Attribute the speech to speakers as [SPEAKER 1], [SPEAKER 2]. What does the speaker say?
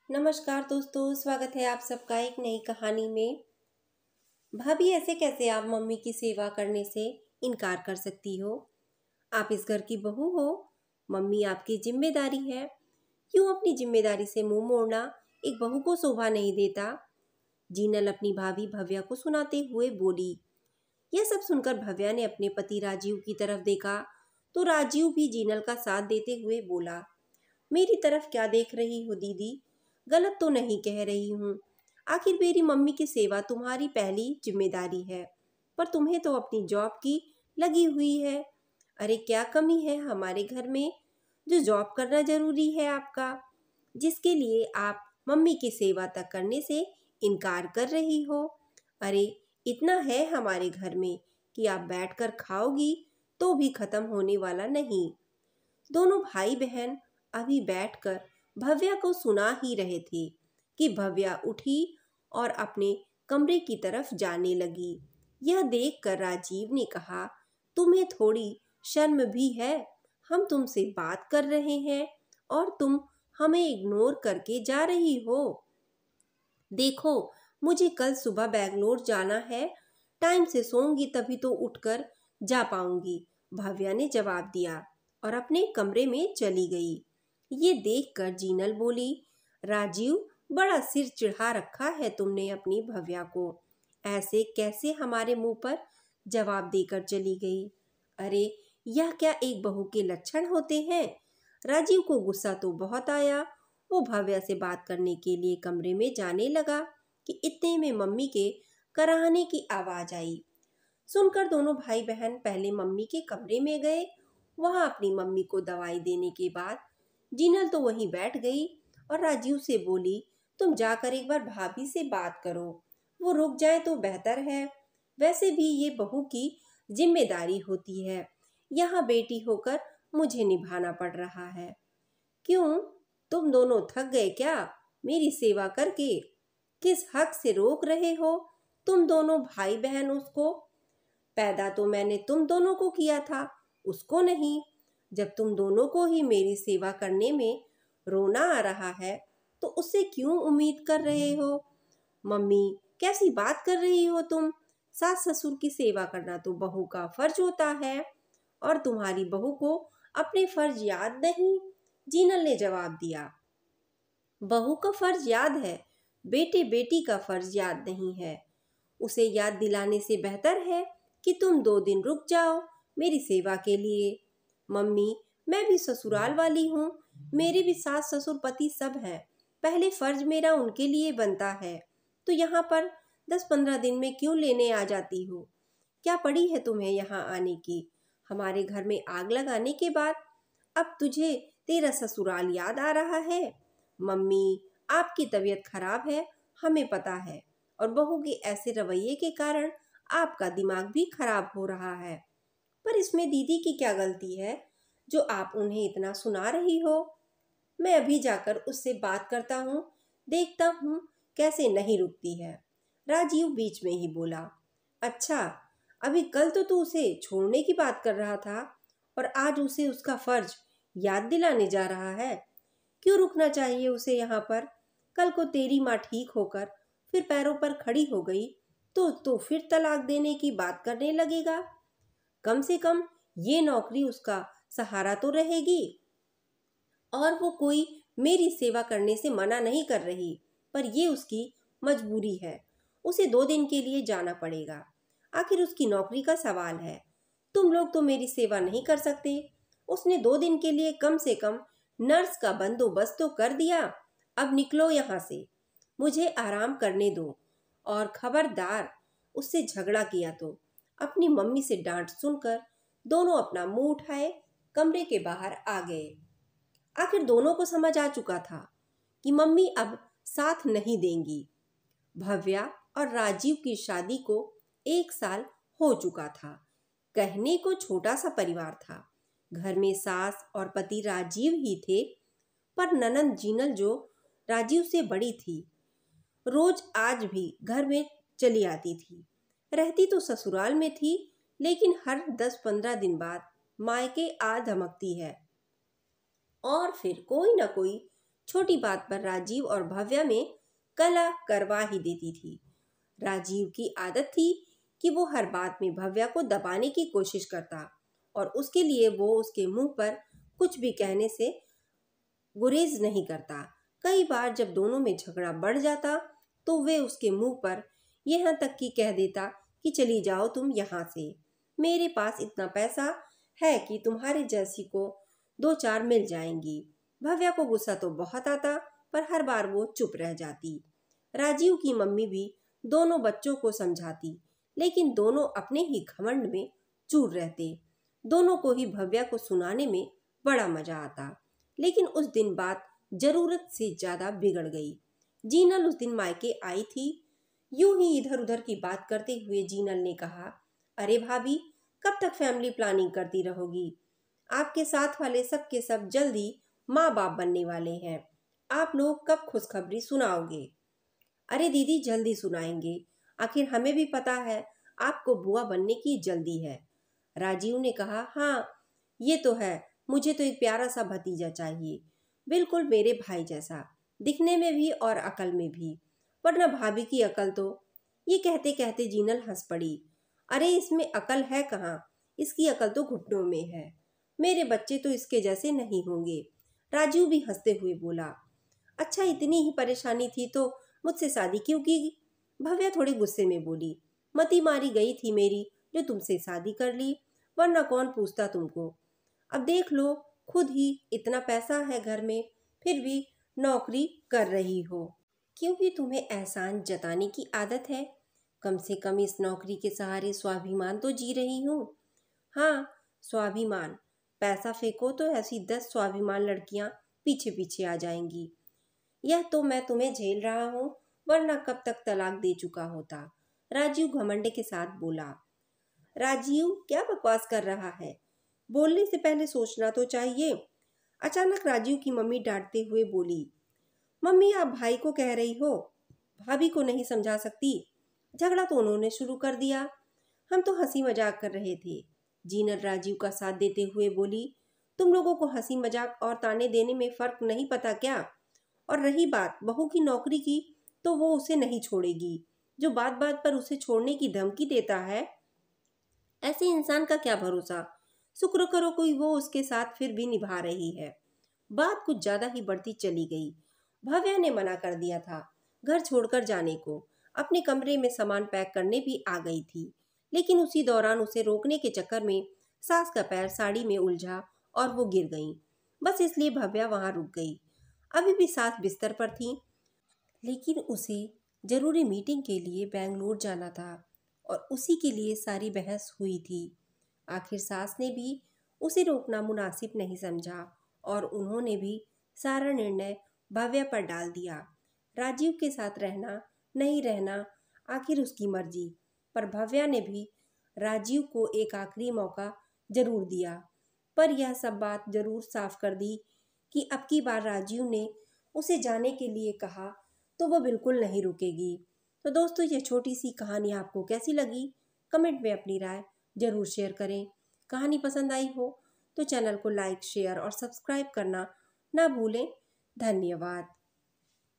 [SPEAKER 1] नमस्कार दोस्तों, स्वागत है आप सबका एक नई कहानी में। भाभी, ऐसे कैसे आप मम्मी की सेवा करने से इनकार कर सकती हो? आप इस घर की बहू हो, मम्मी आपकी जिम्मेदारी है। क्यों अपनी जिम्मेदारी से मुंह मोड़ना एक बहू को शोभा नहीं देता? जीनल अपनी भाभी भव्या को सुनाते हुए बोली। यह सब सुनकर भव्या ने अपने पति राजीव की तरफ देखा तो राजीव भी जीनल का साथ देते हुए बोला, मेरी तरफ क्या देख रही हो दीदी? गलत तो नहीं कह रही हूँ। आखिर मेरी मम्मी की सेवा तुम्हारी पहली जिम्मेदारी है, पर तुम्हें तो अपनी जॉब की लगी हुई है। अरे क्या कमी है हमारे घर में जो जॉब करना जरूरी है आपका, जिसके लिए आप मम्मी की सेवा तक करने से इनकार कर रही हो? अरे इतना है हमारे घर में कि आप बैठकर खाओगी तो भी खत्म होने वाला नहीं। दोनों भाई बहन अभी बैठकर भव्या को सुना ही रहे थे कि भव्या उठी और अपने कमरे की तरफ जाने लगी। यह देखकर राजीव ने कहा, तुम्हें थोड़ी शर्म भी है? हम तुमसे बात कर रहे हैं और तुम हमें इग्नोर करके जा रही हो। देखो, मुझे कल सुबह बेंगलोर जाना है, टाइम से सोऊंगी तभी तो उठकर जा पाऊंगी, भव्या ने जवाब दिया और अपने कमरे में चली गई। ये देखकर जीनल बोली, राजीव, बड़ा सिर चिढ़ा रखा है तुमने अपनी भव्या को। ऐसे कैसे हमारे मुंह पर जवाब देकर चली गई? अरे यह क्या एक बहू के लक्षण होते हैं? राजीव को गुस्सा तो बहुत आया। वो भव्या से बात करने के लिए कमरे में जाने लगा कि इतने में मम्मी के कराहने की आवाज आई। सुनकर दोनों भाई बहन पहले मम्मी के कमरे में गए। वहां अपनी मम्मी को दवाई देने के बाद जीनल तो वहीं बैठ गई और राजीव से बोली, तुम जाकर एक बार भाभी से बात करो, वो रुक जाए तो बेहतर है। वैसे भी ये बहू की जिम्मेदारी होती है, यहाँ बेटी होकर मुझे निभाना पड़ रहा है। क्यों, तुम दोनों थक गए क्या मेरी सेवा करके? किस हक से रोक रहे हो तुम दोनों भाई बहन उसको? पैदा तो मैंने तुम दोनों को किया था, उसको नहीं। जब तुम दोनों को ही मेरी सेवा करने में रोना आ रहा है तो उससे क्यों उम्मीद कर रहे हो? मम्मी, कैसी बात कर रही हो तुम? सास ससुर की सेवा करना तो बहू का फर्ज होता है और तुम्हारी बहू को अपने फर्ज याद नहीं, जीनल ने जवाब दिया। बहू का फर्ज याद है, बेटे बेटी का फर्ज याद नहीं है। उसे याद दिलाने से बेहतर है कि तुम 2 दिन रुक जाओ मेरी सेवा के लिए। मम्मी, मैं भी ससुराल वाली हूँ, मेरे भी सास ससुर पति सब हैं, पहले फर्ज मेरा उनके लिए बनता है, तो यहाँ पर 10-15 दिन में क्यों लेने आ जाती हो? क्या पड़ी है तुम्हें यहाँ आने की? हमारे घर में आग लगाने के बाद अब तुझे तेरा ससुराल याद आ रहा है? मम्मी, आपकी तबीयत खराब है, हमें पता है, और बहू के ऐसे रवैये के कारण आपका दिमाग भी खराब हो रहा है। पर इसमें दीदी की क्या गलती है जो आप उन्हें इतना सुना रही हो? मैं अभी जाकर उससे बात करता हूँ, देखता हूँ कैसे नहीं रुकती है, राजीव बीच में ही बोला। अच्छा, अभी कल तो तू उसे छोड़ने की बात कर रहा था और आज उसे उसका फर्ज याद दिलाने जा रहा है। क्यों रुकना चाहिए उसे यहाँ पर? कल को तेरी माँ ठीक होकर फिर पैरों पर खड़ी हो गई तो फिर तलाक देने की बात करने लगेगा। कम से कम ये नौकरी उसका सहारा तो रहेगी। और वो कोई मेरी सेवा करने से मना नहीं कर रही, पर ये उसकी मजबूरी है, उसे 2 दिन के लिए जाना पड़ेगा। आखिर उसकी नौकरी का सवाल है। तुम लोग तो मेरी सेवा नहीं कर सकते। उसने 2 दिन के लिए कम से कम नर्स का बंदोबस्त तो कर दिया। अब निकलो यहाँ से, मुझे आराम करने दो। और खबरदार उससे झगड़ा किया तो अपनी मम्मी से डांट सुनकर दोनों अपना मुंह उठाए कमरे के बाहर आ गए। आखिर दोनों को समझ आ चुका था कि मम्मी अब साथ नहीं देंगी। भव्या और राजीव की शादी को 1 साल हो चुका था। कहने को छोटा सा परिवार था, घर में सास और पति राजीव ही थे, पर ननंद जीनल जो राजीव से बड़ी थी, रोज आज भी घर में चली आती थी। रहती तो ससुराल में थी, लेकिन हर 10-15 दिन बाद मायके आ धमकती है और फिर कोई ना कोई छोटी बात पर राजीव और भव्या में कलह करवा ही देती थी। राजीव की आदत थी कि वो हर बात में भव्या को दबाने की कोशिश करता और उसके लिए वो उसके मुंह पर कुछ भी कहने से गुरेज नहीं करता। कई बार जब दोनों में झगड़ा बढ़ जाता तो वे उसके मुंह पर यहाँ तक कि कह देता कि चली जाओ तुम यहाँ से, मेरे पास इतना पैसा है कि तुम्हारे जैसी को 2-4 मिल जाएंगी। भव्या को गुस्सा तो बहुत आता पर हर बार वो चुप रह जाती। राजीव की मम्मी भी दोनों बच्चों को समझाती लेकिन दोनों अपने ही घमंड में चूर रहते। दोनों को ही भव्या को सुनाने में बड़ा मजा आता। लेकिन उस दिन बात जरूरत से ज्यादा बिगड़ गई। जीनल उस दिन मायके आई थी। यूं ही इधर उधर की बात करते हुए जीनल ने कहा, अरे भाभी, कब तक फैमिली प्लानिंग करती रहोगी? आपके साथ वाले सब के सब जल्दी माँ बाप बनने वाले हैं। आप लोग कब खुशखबरी सुनाओगे? अरे दीदी, जल्दी सुनाएंगे, आखिर हमें भी पता है आपको बुआ बनने की जल्दी है। राजीव ने कहा, हाँ ये तो है, मुझे तो एक प्यारा सा भतीजा चाहिए, बिल्कुल मेरे भाई जैसा, दिखने में भी और अकल में भी, वरना भाभी की अकल तो। ये कहते कहते जीनल हंस पड़ी। अरे इसमें अकल है कहाँ, इसकी अकल तो घुटनों में है, मेरे बच्चे तो इसके जैसे नहीं होंगे। राजीव भी हंसते हुए बोला, अच्छा इतनी ही परेशानी थी तो मुझसे शादी क्यों की? भव्या थोड़ी गुस्से में बोली, मती मारी गई थी मेरी जो तुमसे शादी कर ली, वरना कौन पूछता तुमको। अब देख लो, खुद ही इतना पैसा है घर में, फिर भी नौकरी कर रही हो, क्योंकि तुम्हें एहसान जताने की आदत है। कम से कम इस नौकरी के सहारे स्वाभिमान तो जी रही हूँ। हाँ, स्वाभिमान, पैसा फेंको तो ऐसी 10 स्वाभिमान लड़कियां पीछे पीछे आ जाएंगी। यह तो मैं तुम्हें झेल रहा हूँ, वरना कब तक तलाक दे चुका होता। राजीव घमंड के साथ बोला। राजीव क्या बकवास कर रहा है, बोलने से पहले सोचना तो चाहिए। अचानक राजीव की मम्मी डांटते हुए बोली, मम्मी आप भाई को कह रही हो, भाभी को नहीं समझा सकती? झगड़ा तो उन्होंने शुरू कर दिया, हम तो हंसी मजाक कर रहे थे। जीनल राजीव का साथ देते हुए बोली, तुम लोगों को हंसी मजाक और ताने देने में फर्क नहीं पता क्या? और रही बात बहू की नौकरी की, तो वो उसे नहीं छोड़ेगी। जो बात बात पर उसे छोड़ने की धमकी देता है, ऐसे इंसान का क्या भरोसा। शुक्र करो कोई वो उसके साथ फिर भी निभा रही है। बात कुछ ज्यादा ही बढ़ती चली गई। भव्या ने मना कर दिया था घर छोड़कर जाने को, अपने कमरे में सामान पैक करने भी आ गई थी, लेकिन उसी दौरान उसे रोकने के चक्कर में सास का पैर साड़ी में उलझा और वो गिर गई। बस इसलिए भव्या वहां रुक गई। अभी भी सास बिस्तर पर थी, लेकिन उसे जरूरी मीटिंग के लिए बेंगलोर जाना था और उसी के लिए सारी बहस हुई थी। आखिर सास ने भी उसे रोकना मुनासिब नहीं समझा और उन्होंने भी सारा निर्णय भव्या पर डाल दिया। राजीव के साथ रहना नहीं रहना आखिर उसकी मर्जी, पर भव्या ने भी राजीव को एक आखिरी मौका जरूर दिया। पर यह सब बात जरूर साफ कर दी कि अब की बार राजीव ने उसे जाने के लिए कहा तो वो बिल्कुल नहीं रुकेगी। तो दोस्तों, ये छोटी सी कहानी आपको कैसी लगी? कमेंट में अपनी राय जरूर शेयर करें। कहानी पसंद आई हो तो चैनल को लाइक, शेयर और सब्सक्राइब करना ना भूलें। धन्यवाद।